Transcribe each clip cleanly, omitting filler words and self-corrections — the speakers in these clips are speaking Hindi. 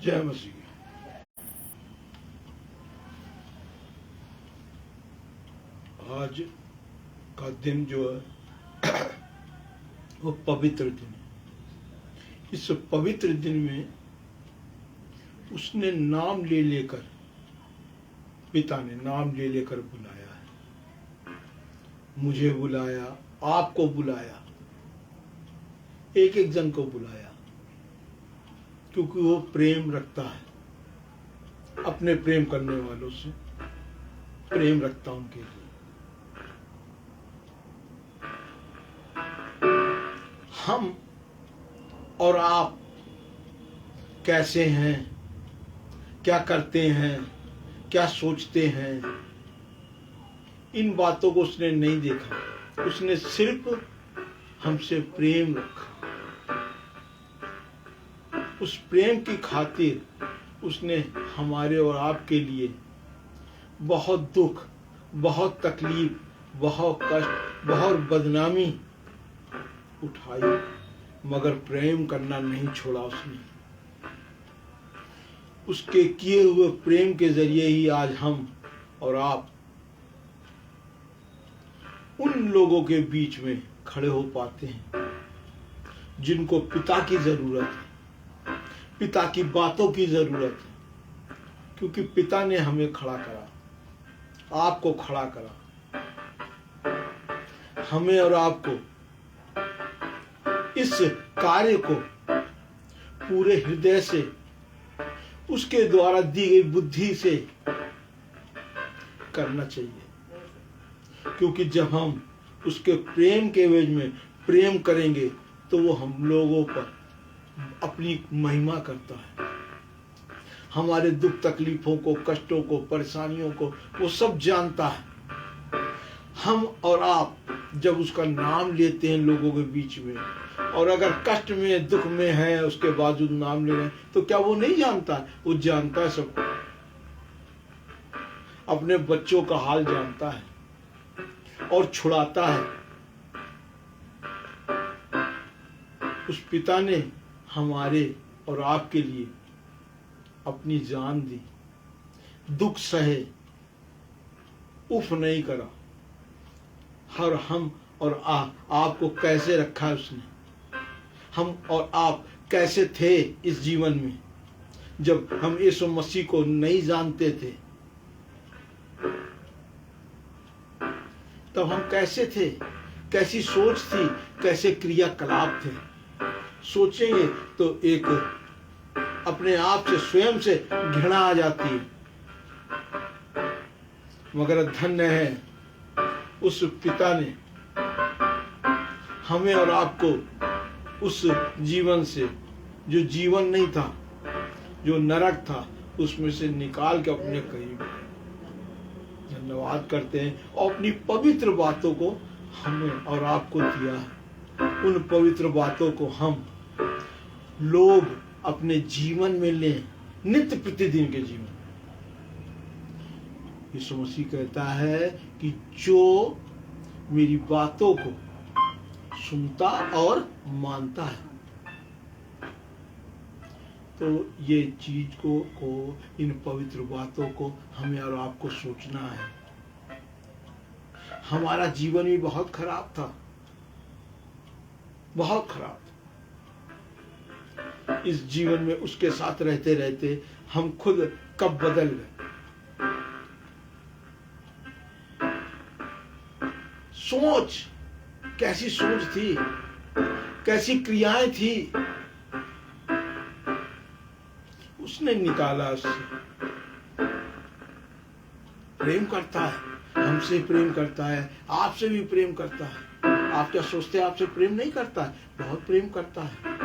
जय मसीह। आज का दिन जो है वो पवित्र दिन है। इस पवित्र दिन में उसने नाम ले लेकर, पिता ने नाम ले लेकर बुलाया है। मुझे बुलाया, आपको बुलाया, एक एक जन को बुलाया, क्योंकि वो प्रेम रखता है, अपने प्रेम करने वालों से प्रेम रखता उनके लिए। हम और आप कैसे हैं, क्या करते हैं, क्या सोचते हैं, इन बातों को उसने नहीं देखा। उसने सिर्फ हमसे प्रेम रखा। उस प्रेम की खातिर उसने हमारे और आपके लिए बहुत दुख, बहुत तकलीफ, बहुत कष्ट, बहुत बदनामी उठाई, मगर प्रेम करना नहीं छोड़ा उसने। उसके किए हुए प्रेम के जरिए ही आज हम और आप उन लोगों के बीच में खड़े हो पाते हैं जिनको पिता की जरूरत है, पिता की बातों की जरूरत है, क्योंकि पिता ने हमें खड़ा करा, आपको खड़ा करा। हमें और आपको इस कार्य को पूरे हृदय से, उसके द्वारा दी गई बुद्धि से करना चाहिए, क्योंकि जब हम उसके प्रेम के एवज में प्रेम करेंगे तो वो हम लोगों पर अपनी महिमा करता है। हमारे दुख तकलीफों को, कष्टों को, परेशानियों को वो सब जानता है। हम और आप जब उसका नाम लेते हैं लोगों के बीच में, और अगर कष्ट में, दुख में है, उसके बावजूद नाम ले रहे हैं, तो क्या वो नहीं जानता? वो जानता है सबको। अपने बच्चों का हाल जानता है और छुड़ाता है। उस पिता ने हमारे और आपके लिए अपनी जान दी, दुख सहे, उफ नहीं करा। और हम और आपको कैसे रखा है उसने। हम और आप कैसे थे इस जीवन में, जब हम यीशु मसीह को नहीं जानते थे, तब हम कैसे थे, कैसी सोच थी, कैसे क्रियाकलाप थे। सोचेंगे तो एक अपने आप से, स्वयं से घृणा आ जाती है। मगर धन्य है उस पिता ने हमें और आपको उस जीवन से, जो जीवन नहीं था, जो नरक था, उसमें से निकाल के अपने करीब। धन्यवाद करते हैं और अपनी पवित्र बातों को हमें और आपको दिया है। उन पवित्र बातों को हम लोग अपने जीवन में लें, नित्य प्रतिदिन के जीवन। यीशु मसीह कहता है कि जो मेरी बातों को सुनता और मानता है, तो ये चीज को इन पवित्र बातों को हमें और आपको सोचना है। हमारा जीवन भी बहुत खराब था, बहुत खराब। इस जीवन में उसके साथ रहते रहते हम खुद कब बदल गए। सोच, कैसी सोच थी, कैसी क्रियाएं थी, उसने निकाला उससे। प्रेम करता है, हमसे प्रेम करता है, आपसे भी प्रेम करता है। आप क्या सोचते हैं आपसे प्रेम नहीं करता है? बहुत प्रेम करता है।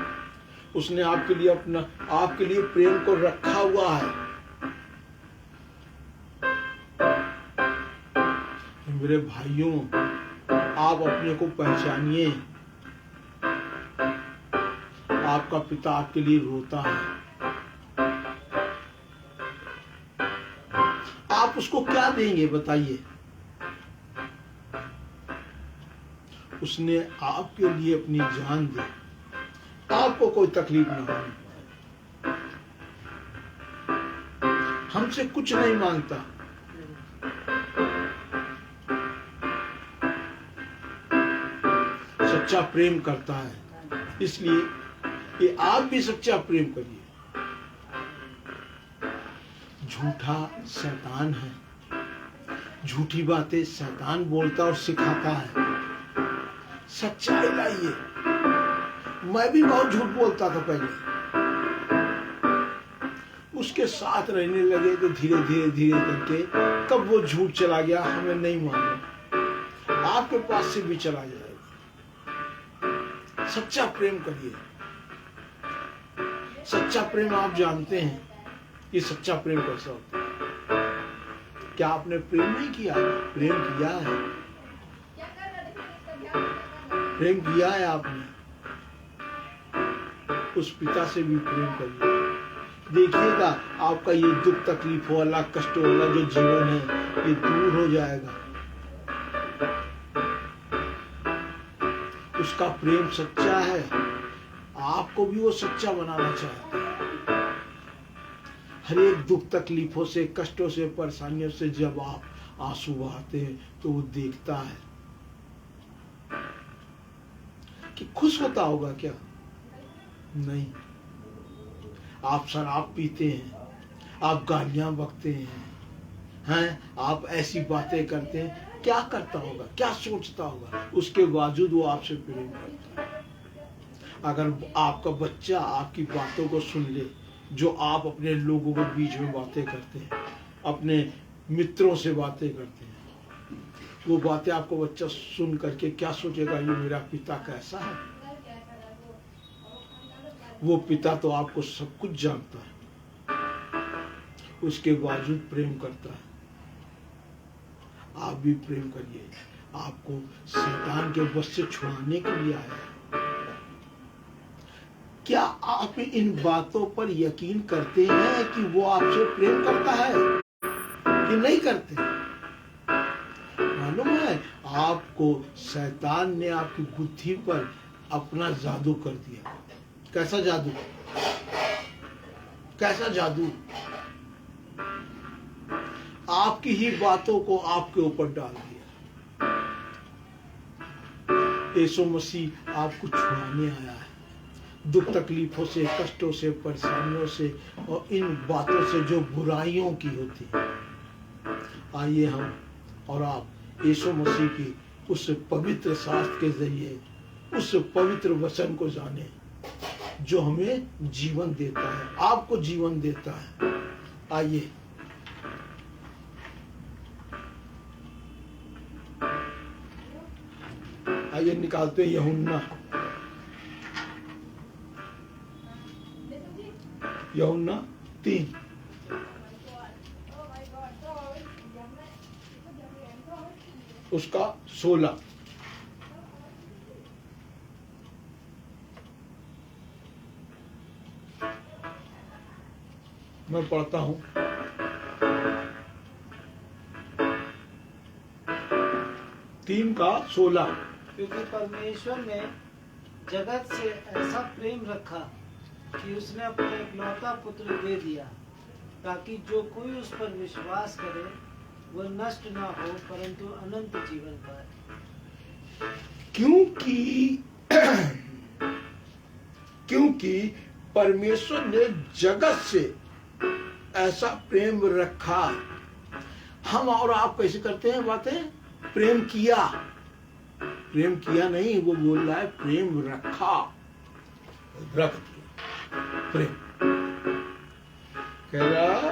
उसने आपके लिए आपके लिए प्रेम को रखा हुआ है। मेरे भाइयों, आप अपने को पहचानिए। आपका पिता आपके लिए रोता है। आप उसको क्या देंगे बताइए? उसने आपके लिए अपनी जान दी, आपको कोई तकलीफ ना हो। हमसे कुछ नहीं मांगता। सच्चा प्रेम करता है, इसलिए ये आप भी सच्चा प्रेम करिए। झूठा शैतान है, झूठी बातें शैतान बोलता और सिखाता है। सच्चाई लाइए। मैं भी बहुत झूठ बोलता था पहले, उसके साथ रहने लगे तो धीरे धीरे धीरे करके कब वो झूठ चला गया हमें नहीं मालूम, आपके पास से भी चला जाएगा। सच्चा प्रेम करिए। सच्चा प्रेम आप जानते हैं कि सच्चा प्रेम कैसा होता है। क्या आपने प्रेम नहीं किया? प्रेम किया है, प्रेम किया है आपने। उस पिता से भी प्रेम करिए। देखिएगा आपका ये दुख तकलीफ वाला कष्ट वाला जो जीवन है ये दूर हो जाएगा। उसका प्रेम सच्चा है, आपको भी वो सच्चा बनाना चाहता है। हर एक दुख तकलीफों से, कष्टों से, परेशानियों से जब आप आंसू बहाते हैं तो वो देखता है कि खुश होता होगा क्या? नहीं। आप शराब पीते हैं, आप गालियां बकते हैं, आप ऐसी बातें करते हैं, क्या करता होगा, क्या सोचता होगा? उसके बावजूद वो आपसे प्रेम करता है। अगर आपका बच्चा आपकी बातों को सुन ले, जो आप अपने लोगों के बीच में बातें करते हैं, अपने मित्रों से बातें करते हैं, वो बातें आपको बच्चा सुन करके क्या सोचेगा? ये मेरा पिता कैसा है। वो पिता तो आपको सब कुछ जानता है, उसके बावजूद प्रेम करता है। आप भी प्रेम करिए। आपको शैतान के बस से छुड़ाने के लिए आया है। क्या आप इन बातों पर यकीन करते हैं कि वो आपसे प्रेम करता है कि नहीं करते? मालूम है आपको शैतान ने आपकी बुद्धि पर अपना जादू कर दिया। कैसा जादू? कैसा जादू? आपकी ही बातों को आपके ऊपर डाल दिया। यीशु मसीह आपको छुड़ाने आया है, दुख तकलीफों से, कष्टों से, परेशानियों से और इन बातों से जो बुराइयों की होती है। आइए हम और आप यीशु मसीह की उस पवित्र शास्त्र के जरिए उस पवित्र वचन को जाने जो हमें जीवन देता है, आपको जीवन देता है। आइए आइए निकालते हैं यूहन्ना 3 उसका 16। मैं पढ़ता हूं। 3:16। क्योंकि परमेश्वर ने जगत से ऐसा प्रेम रखा कि उसने अपना इकलौता पुत्र दे दिया, ताकि जो कोई उस पर विश्वास करे वह नष्ट ना हो परंतु अनंत जीवन पाए। क्योंकि परमेश्वर ने जगत से ऐसा प्रेम रखा। हम और आप कैसे करते हैं बातें? प्रेम किया। प्रेम किया नहीं, वो बोल रहा है प्रेम रखा, रख दिया प्रेम। कह रहा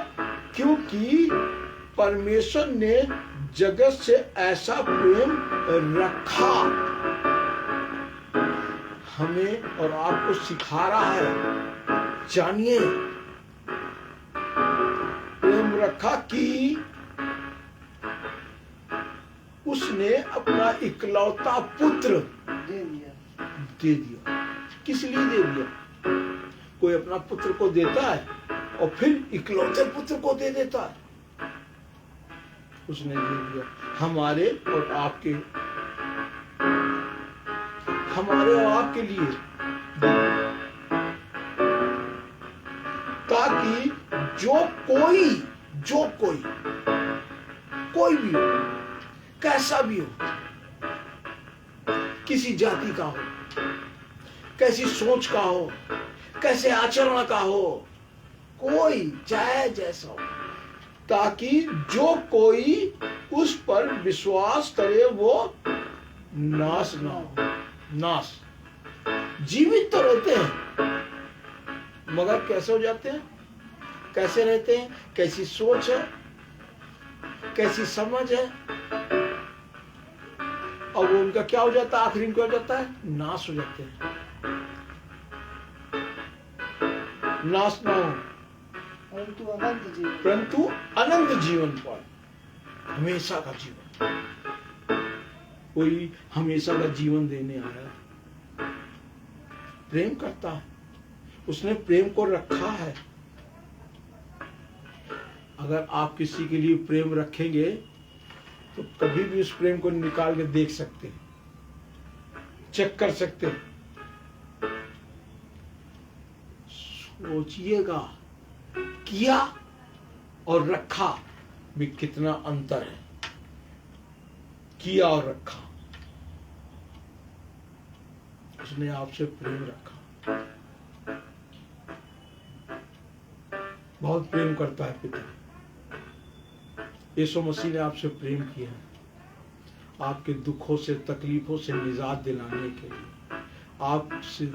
क्योंकि परमेश्वर ने जगत से ऐसा प्रेम रखा। हमें और आपको सिखा रहा है, जानिए प्रेम रखा कि उसने अपना इकलौता पुत्र दे दिया। किस लिए दे दिया? कोई अपना पुत्र को देता है और फिर इकलौते पुत्र को दे देता है? उसने दे दिया हमारे और आपके लिए, ताकि जो कोई जो कोई भी हो, कैसा भी हो, किसी जाति का हो, कैसी सोच का हो, कैसे आचरण का हो, कोई चाहे जैसा हो, ताकि जो कोई उस पर विश्वास करे वो नाश ना हो। नाश, जीवित तो रहते हैं मगर कैसे हो जाते हैं, कैसे रहते हैं, कैसी सोच है, कैसी समझ है, और वो उनका क्या हो जाता है, आखिरी में क्या हो जाता है, नाश हो जाते हैं। नाश ना हो परंतु अनंत जीवन पाए, हमेशा का जीवन। कोई हमेशा का जीवन देने आया, प्रेम करता है, उसने प्रेम को रखा है। अगर आप किसी के लिए प्रेम रखेंगे तो कभी भी उस प्रेम को निकाल के देख सकते हैं, चेक कर सकते हैं। सोचिएगा, किया और रखा भी कितना अंतर है। किया और रखा, उसने आपसे प्रेम रखा, बहुत प्रेम करता है पिता। यीशु मसीह ने आपसे प्रेम किया, आपके दुखों से, तकलीफों से निजात दिलाने के लिए, आपसे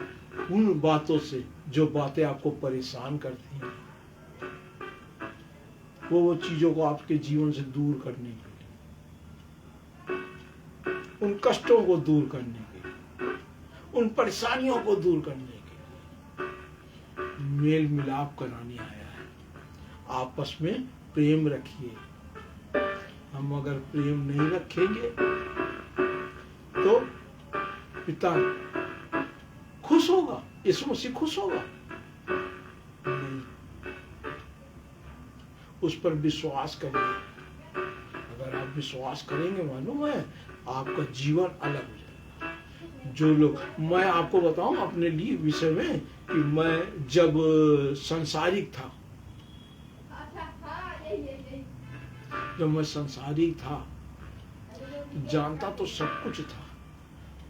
उन बातों से जो बातें आपको परेशान करती हैं, वो चीजों को आपके जीवन से दूर करने के लिए, उन कष्टों को दूर करने के लिए, उन परेशानियों को दूर करने के लिए मेल मिलाप कराने आया है। आपस में प्रेम रखिए। हम अगर प्रेम नहीं रखेंगे तो पिता खुश होगा, यीशु मसीह खुश होगा नहीं। उस पर विश्वास करिए। अगर आप विश्वास करेंगे, मालूम है आपका जीवन अलग हो जाएगा। जो लोग, मैं आपको बताऊं अपने लिए विषय में कि मैं जब संसारिक था, जब मैं संसारिक था, जानता तो सब कुछ था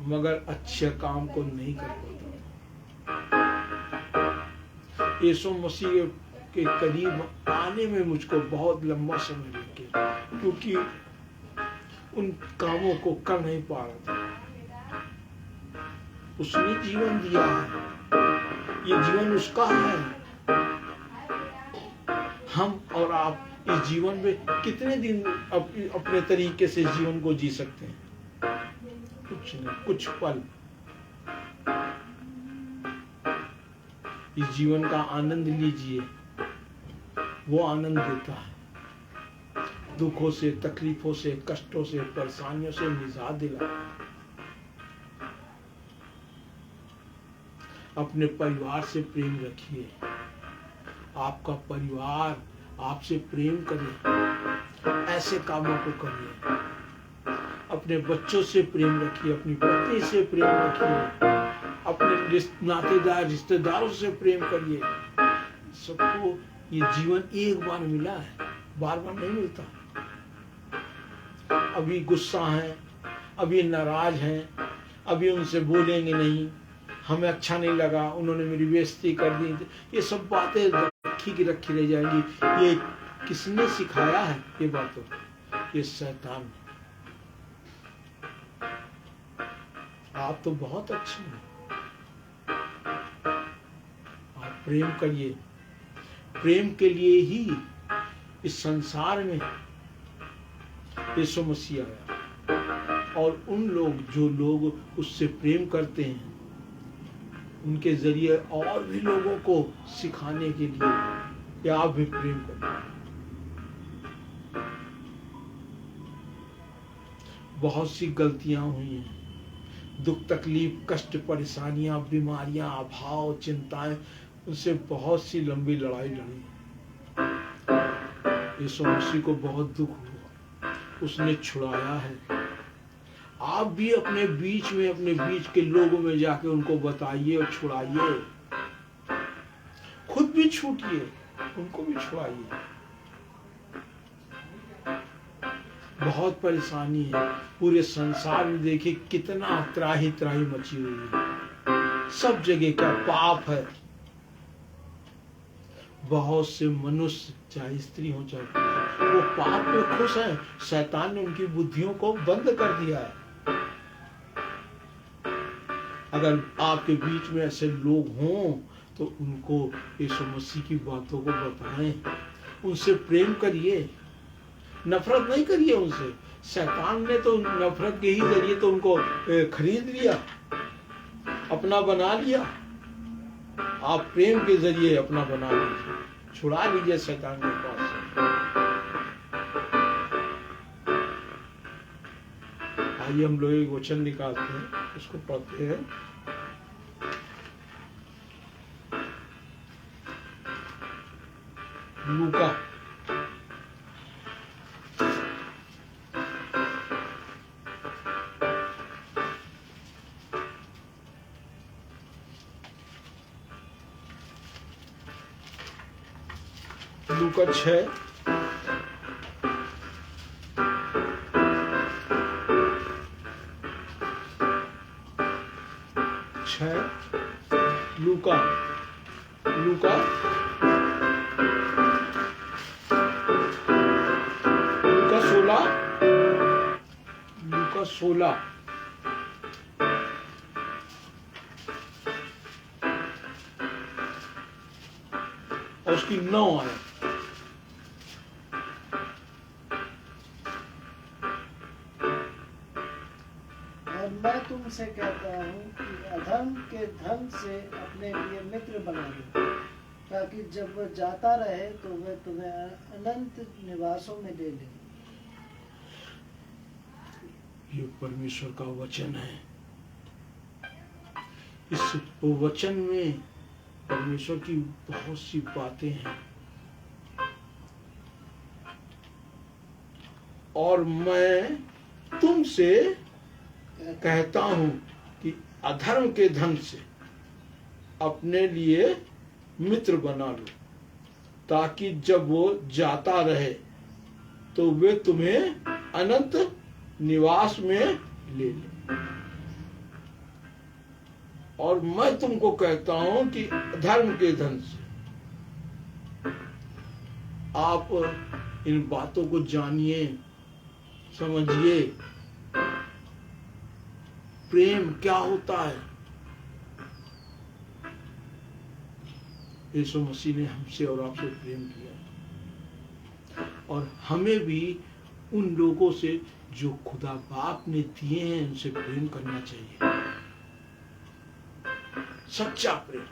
मगर अच्छे काम को नहीं कर पाता। यीशु मसीह के करीब आने में मुझको बहुत लंबा समय लग गया, क्योंकि उन कामों को कर नहीं पा रहा था। उसने जीवन दिया है, ये जीवन उसका है। हम और आप इस जीवन में कितने दिन अपने तरीके से जीवन को जी सकते हैं? कुछ नहीं, कुछ पल। इस जीवन का आनंद लीजिए, वो आनंद देता है। दुखों से, तकलीफों से, कष्टों से, परेशानियों से निजात दिलाता है। अपने परिवार से प्रेम रखिए। आपका परिवार आपसे प्रेम करे, ऐसे कामों को करिए। अपने बच्चों से प्रेम रखिए, अपनी पत्नी से प्रेम रखिए, अपने रिश्तेदारों से प्रेम करिए। सबको ये जीवन एक बार मिला है, बार बार नहीं मिलता। अभी गुस्सा है, अभी नाराज हैं, अभी उनसे बोलेंगे नहीं, हमें अच्छा नहीं लगा, उन्होंने मेरी बेइज्जती कर दी, ये सब बातें रखी की रखी रह जाएंगी। ये किसने सिखाया है ये बातों? ये शैतान ने। आप तो बहुत अच्छे हैं, आप प्रेम करिए। प्रेम के लिए ही इस संसार में यीशु मसीह आया, और उन लोग जो लोग उससे प्रेम करते हैं, उनके जरिए और भी लोगों को सिखाने के लिए कि आप भी प्रेम करें। बहुत सी गलतियां हुई हैं, दुख, तकलीफ, कष्ट, परेशानियां, बीमारियां, अभाव, चिंताएं, उनसे बहुत सी लंबी लड़ाई लड़ी। यीशु मसीह को बहुत दुख हुआ, उसने छुड़ाया है। आप भी अपने बीच में, अपने बीच के लोगों में जाके उनको बताइए और छुड़ाइए। खुद भी छूटिए, उनको भी छुड़ाइए। बहुत परेशानी है। पूरे संसार में देखिए कितना त्राही त्राही मची हुई है, सब जगह का पाप है। बहुत से मनुष्य, चाहे स्त्री हो चाहे पुरुष, वो पाप में खुश है। शैतान ने उनकी बुद्धियों को बंद कर दिया है। अगर आपके बीच में ऐसे लोग हों तो उनको यीशु मसीह की बातों को बताएं, उनसे प्रेम करिए, नफरत नहीं करिए उनसे। शैतान ने तो नफरत के ही जरिए तो उनको खरीद लिया, अपना बना लिया। आप प्रेम के जरिए अपना बना लीजिए, छुड़ा लीजिए शैतान के पास से। आइए हम लोग एक वचन निकालते हैं, उसको पढ़ते हैं। लूका लूका 6 लूका लूका लूका 16 और उसकी 9 आए। मैं तुमसे कहता हूँ कि अधर्म के धन से अपने लिए मित्र बना लो, ताकि जब वह जाता रहे तो वह तुम्हें अनंत निवासों में ले ले। ये परमेश्वर का वचन है। इस वचन में परमेश्वर की बहुत सी बातें हैं। और मैं तुमसे कहता हूं कि अधर्म के धन से अपने लिए मित्र बना लो, ताकि जब वो जाता रहे तो वे तुम्हें अनंत निवास में ले ले। और मैं तुमको कहता हूं कि धर्म के धन से आप इन बातों को जानिए, समझिए। प्रेम क्या होता है? यीशु मसीह ने हमसे और आपसे प्रेम किया, और हमें भी उन लोगों से जो खुदा बाप ने दिए हैं उनसे प्रेम करना चाहिए, सच्चा प्रेम।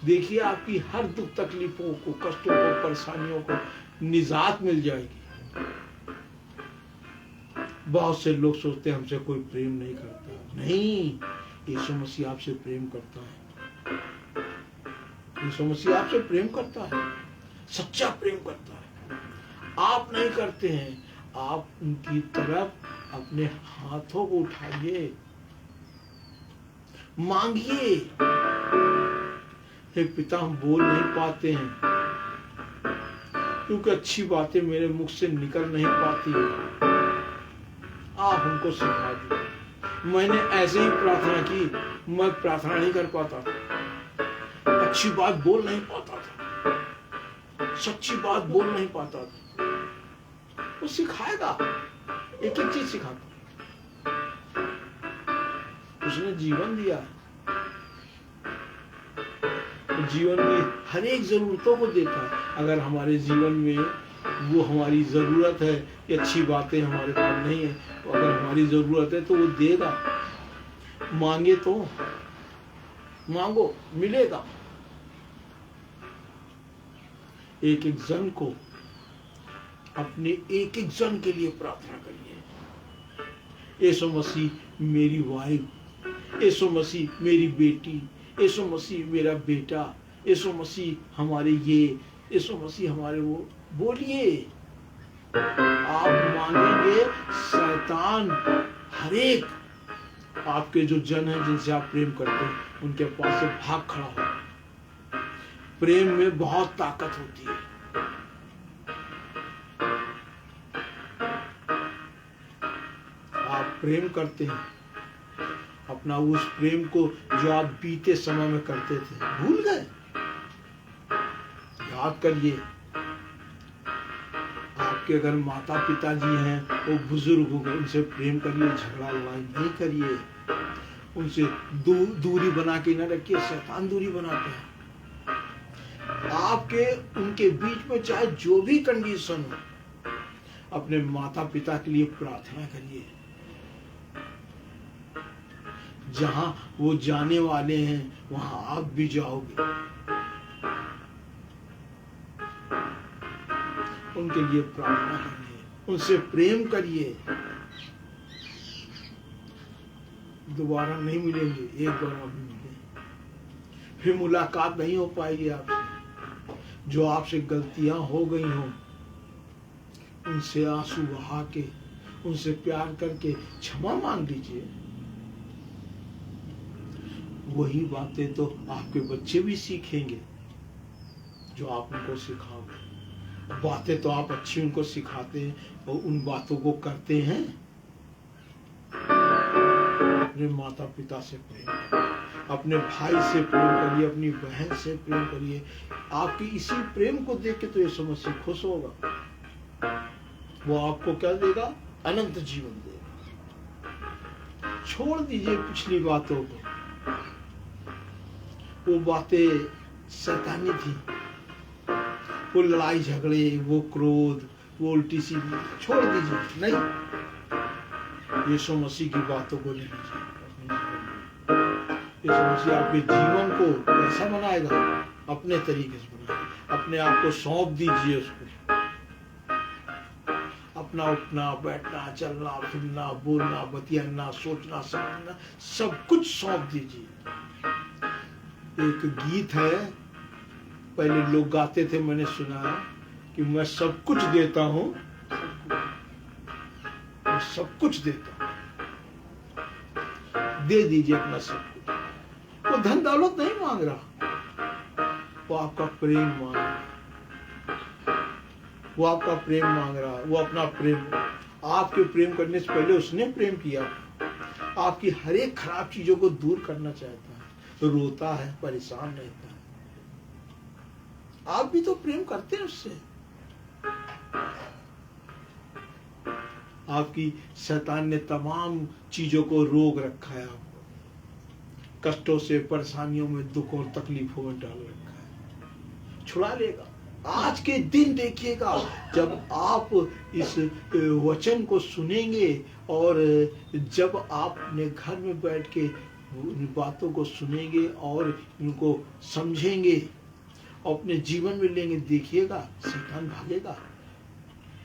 देखिए आपकी हर दुख तकलीफों को, कष्टों को, परेशानियों को निजात मिल जाएगी। बहुत से लोग सोचते हैं हमसे कोई प्रेम नहीं करता। नहीं, यीशु मसीह आपसे प्रेम करता है। यीशु मसीह आपसे प्रेम करता है, सच्चा प्रेम करता है। आप नहीं करते हैं, आप उनकी तरफ अपने हाथों को उठाइए, मांगिए। हे पिता, हम बोल नहीं पाते हैं क्योंकि अच्छी बातें मेरे मुख से निकल नहीं पाती। आप हमको सिखा दो। मैंने ऐसे ही प्रार्थना की, मैं प्रार्थना नहीं कर पाता था, अच्छी बात बोल नहीं पाता था, सच्ची बात बोल नहीं पाता था। वो सिखाएगा, एक एक चीज सिखाता। उसने जीवन दिया, जीवन में हर एक जरूरतों को देता है। अगर हमारे जीवन में वो हमारी जरूरत है, ये अच्छी बातें हमारे पास नहीं है, तो अगर हमारी जरूरत है तो वो देगा। मांगे तो मांगो, मिलेगा। एक एक जन को, अपने एक एक जन के लिए प्रार्थना करिए। यीशु मसीह मेरी वाइफ, यीशु मसीह मेरी बेटी, यीशु मसीह मेरा बेटा, यीशु मसीह हमारे ये, यीशु मसीह हमारे वो। बोलिए, आप मांगेंगे, शैतान हर एक आपके जो जन है जिनसे आप प्रेम करते हैं उनके पास से भाग खड़ा हो। प्रेम में बहुत ताकत होती है। प्रेम करते हैं, अपना उस प्रेम को जो आप बीते समय में करते थे भूल गए? याद करिए, आपके अगर माता पिताजी हैं, वो बुजुर्ग हो गए, उनसे प्रेम करिए, झगड़ा लड़ाई नहीं करिए, उनसे दूरी बना के न रखिए। शैतान दूरी बनाते हैं। आपके उनके बीच में चाहे जो भी कंडीशन हो, अपने माता पिता के लिए प्रार्थना करिए। जहां वो जाने वाले हैं वहां आप भी जाओगे। उनके लिए प्रार्थना करिए, उनसे प्रेम करिए। दोबारा नहीं मिलेंगे, एक बार आप मिले, फिर मुलाकात नहीं हो पाएगी आपसे। जो आपसे गलतियां हो गई हो, उनसे आंसू बहा के, उनसे प्यार करके क्षमा मांग लीजिए। वही बातें तो आपके बच्चे भी सीखेंगे जो आप उनको सिखाओगे। बातें तो आप अच्छी उनको सिखाते हैं और उन बातों को करते हैं। अपने माता पिता से प्रेम करिए, अपने भाई से प्रेम करिए, अपनी बहन से प्रेम करिए। आपकी इसी प्रेम को देख के तो यीशु मसीह खुश होगा। वो आपको क्या देगा? अनंत जीवन देगा। छोड़ दीजिए पिछली बातों को। वो बातें शैतानी थी, वो लड़ाई झगड़े, वो क्रोध, वो उल्टी सीधी, छोड़ दीजिए। नहीं, यीशु मसीह की बातों को ले लीजिए। यीशु मसीह आपके जीवन को कैसा बनाएगा? अपने तरीके से बनाएगा। अपने आप को सौंप दीजिए उसको। अपना उठना, बैठना, चलना, फिरना, बोलना, बतियाना, सोचना, समझना, सब कुछ सौंप दीजिए। एक गीत है, पहले लोग गाते थे, मैंने सुना कि मैं सब कुछ देता हूं, मैं सब कुछ देता हूं। दे दीजिए अपना सब कुछ। वो धन दौलत नहीं मांग रहा, वो आपका प्रेम मांग रहा है। वो आपका प्रेम मांग रहा है। वो अपना प्रेम, आपके प्रेम करने से पहले उसने प्रेम किया। आपकी हर एक खराब चीजों को दूर करना चाहता है। रोता है, परेशान रहता है। आप भी तो प्रेम करते हैं उससे। आपकी शैतान ने तमाम चीजों को रोक रखा है, आपको कष्टों से, परेशानियों में, दुखों और तकलीफों में डाल रखा है। छुड़ा लेगा। आज के दिन देखिएगा, जब आप इस वचन को सुनेंगे और जब आप अपने घर में बैठ के इन बातों को सुनेंगे और इनको समझेंगे और अपने जीवन में लेंगे, देखिएगा शैतान भागेगा,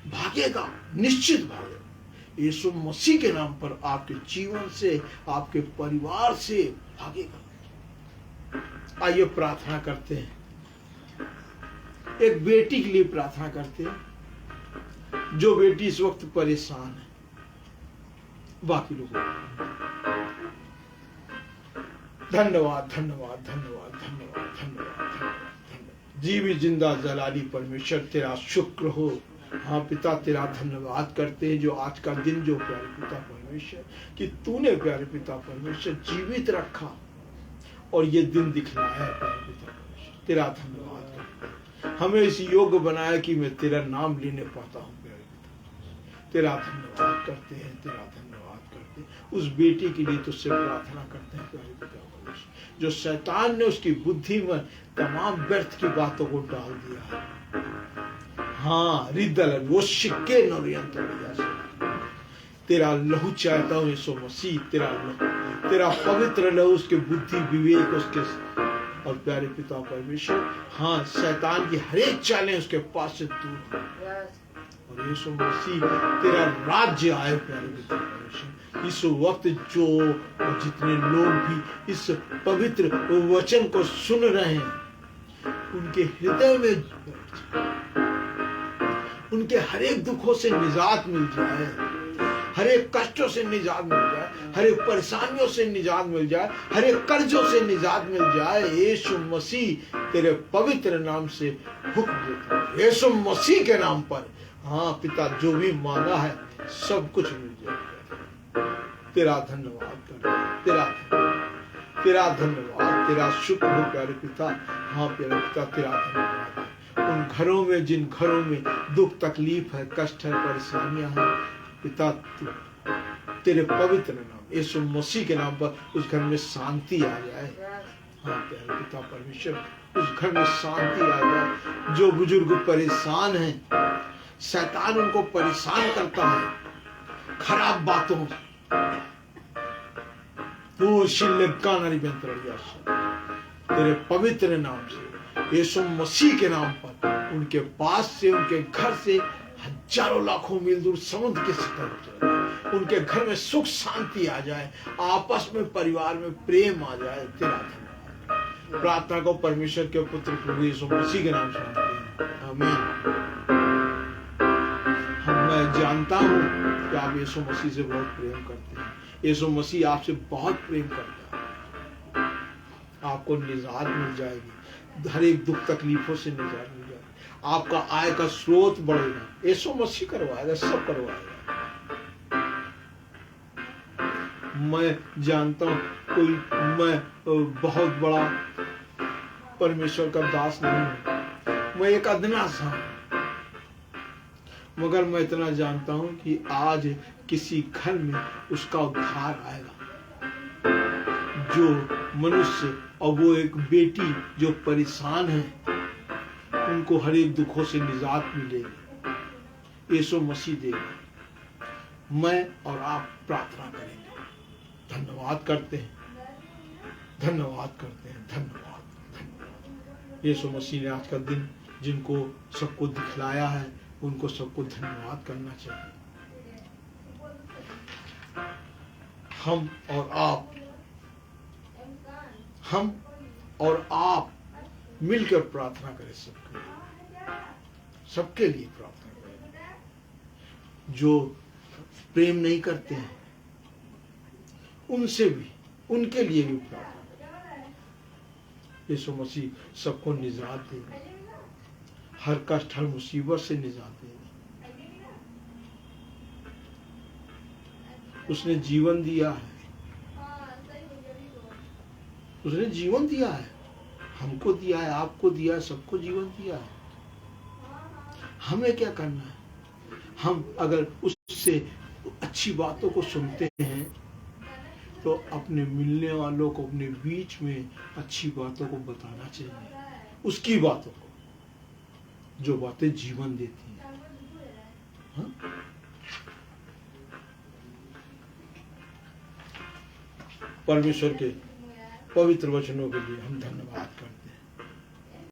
भागेगा, निश्चित भागेगा। यीशु मसीह के नाम पर आपके जीवन से, आपके परिवार से भागेगा। आइए प्रार्थना करते हैं। एक बेटी के लिए प्रार्थना करते हैं, जो बेटी इस वक्त परेशान है। बाकी लोगों धन्यवाद, धन्यवाद, धन्यवाद, धन्यवाद, धन्यवाद, धन्यवाद। जीवी जिंदा जलाली परमेश्वर, तेरा शुक्र हो। हाँ पिता, तेरा धन्यवाद करते हैं जो आज का दिन, जो प्यारे पिता परमेश्वर, कि तूने प्यारे पिता परमेश्वर जीवित रखा और ये दिन दिखलाया है। प्यारे पिता परमेश्वर, तेरा धन्यवाद करते हैं। हमें इस योग्य बनाया कि मैं तेरा नाम लेने पाता हूँ। प्यारे पिता, तेरा धन्यवाद करते हैं, तेरा धन्यवाद करते हैं। उस बेटी के लिए तुझसे प्रार्थना करते हैं प्यारे पिता परमेश्वर, जो शैतान ने उसकी बुद्धि में तमाम व्यर्थ की बातों को डाल दिया है। हाँ, रिदल वो शिक्के नौरियंत्र तेरा लहू चाहता हूँ यीशु मसीह, तेरा लहू, तेरा पवित्र लहू उसके बुद्धि, विवेक, उसके और प्यारे पिता परमेश्वर, हाँ, शैतान की हर एक चालें उसके पास से दूर हो और यीशु मसीह तेरा राज्य आए। प्यारे पिता परमेश्वर, इस वक्त जो जितने लोग भी इस पवित्र वचन को सुन रहे हैं, उनके हृदय में, उनके हर एक दुखों से निजात मिल जाए, हर एक कष्टों से निजात मिल जाए, हर एक परेशानियों से निजात मिल जाए, हर एक कर्जों से निजात मिल जाए। यीशु मसीह तेरे पवित्र नाम से हुक्म देता है, यीशु मसीह के नाम पर। हाँ पिता, जो भी मांगा है सब कुछ मिल जाएगा। तेरा धन्यवाद करते हैं, तेरा धन्यवाद, तेरा शुक्र हो प्यारे पिता। हाँ प्यारे पिता, तेरा धन्यवाद है। उन घरों में, जिन घरों में दुख तकलीफ है, कष्ट है, परेशानियां हैं पिता, तेरे पवित्र नाम यीशु मसीह के नाम पर उस घर में शांति आ जाए। हाँ प्यारे पिता परमेश्वर, उस घर में शांति आ जाए। जो बुजुर्ग परेशान हैं, शैतान उनको परेशान करता है खराब बातों से, तो तेरे पवित्र नाम से यीशु मसीह के नाम पर उनके पास से, उनके घर से हजारों लाखों मील दूर समुद्र के सितर उनके घर में सुख शांति आ जाए, आपस में परिवार में प्रेम आ जाए। तेरा धन्यवाद। प्रार्थना को परमेश्वर के पुत्र प्रभु यीशु मसीह के नाम से मांगते हैं, आमीन। मैं जानता हूँ कि आप यीशु मसीह से बहुत प्रेम करते हैं। यीशु मसीह आपसे बहुत प्रेम करता है। आपको निजात मिल जाएगी, हर एक दुख तकलीफों से निजात मिल जाएगी, आपका आय का स्रोत बढ़ेगा। यीशु मसीह करवाएगा, सब करवाएगा। मैं जानता हूँ मैं बहुत बड़ा परमेश्वर का दास नहीं हूँ, मैं एक अदना सा हूँ, मगर मैं इतना जानता हूं कि आज किसी घर में उसका उद्धार आएगा। जो मनुष्य और वो एक बेटी जो परेशान है, उनको हर एक दुखों से निजात मिलेगी, यीशु मसीह देगा। मैं और आप प्रार्थना करेंगे, धन्यवाद करते हैं, धन्यवाद करते हैं, धन्यवाद। यीशु मसीह ने आज का दिन जिनको सबको दिखलाया है, उनको सबको धन्यवाद करना चाहिए। हम और आप मिलकर प्रार्थना करें, सबके लिए प्रार्थना करें। जो प्रेम नहीं करते हैं उनसे भी, उनके लिए भी प्रार्थना करें। यीशु मसीह सबको निजात देगा, हर कष्ट, हर मुसीबत से निजात देगा। उसने जीवन दिया है, उसने जीवन दिया है, हमको दिया है, आपको दिया है, सबको जीवन दिया है। हमें क्या करना है? हम अगर उससे अच्छी बातों को सुनते हैं तो अपने मिलने वालों को, अपने बीच में अच्छी बातों को बताना चाहिए, उसकी बातों को, जो बातें जीवन देती हैं। हाँ? परमेश्वर के पवित्र वचनों के लिए हम धन्यवाद करते हैं।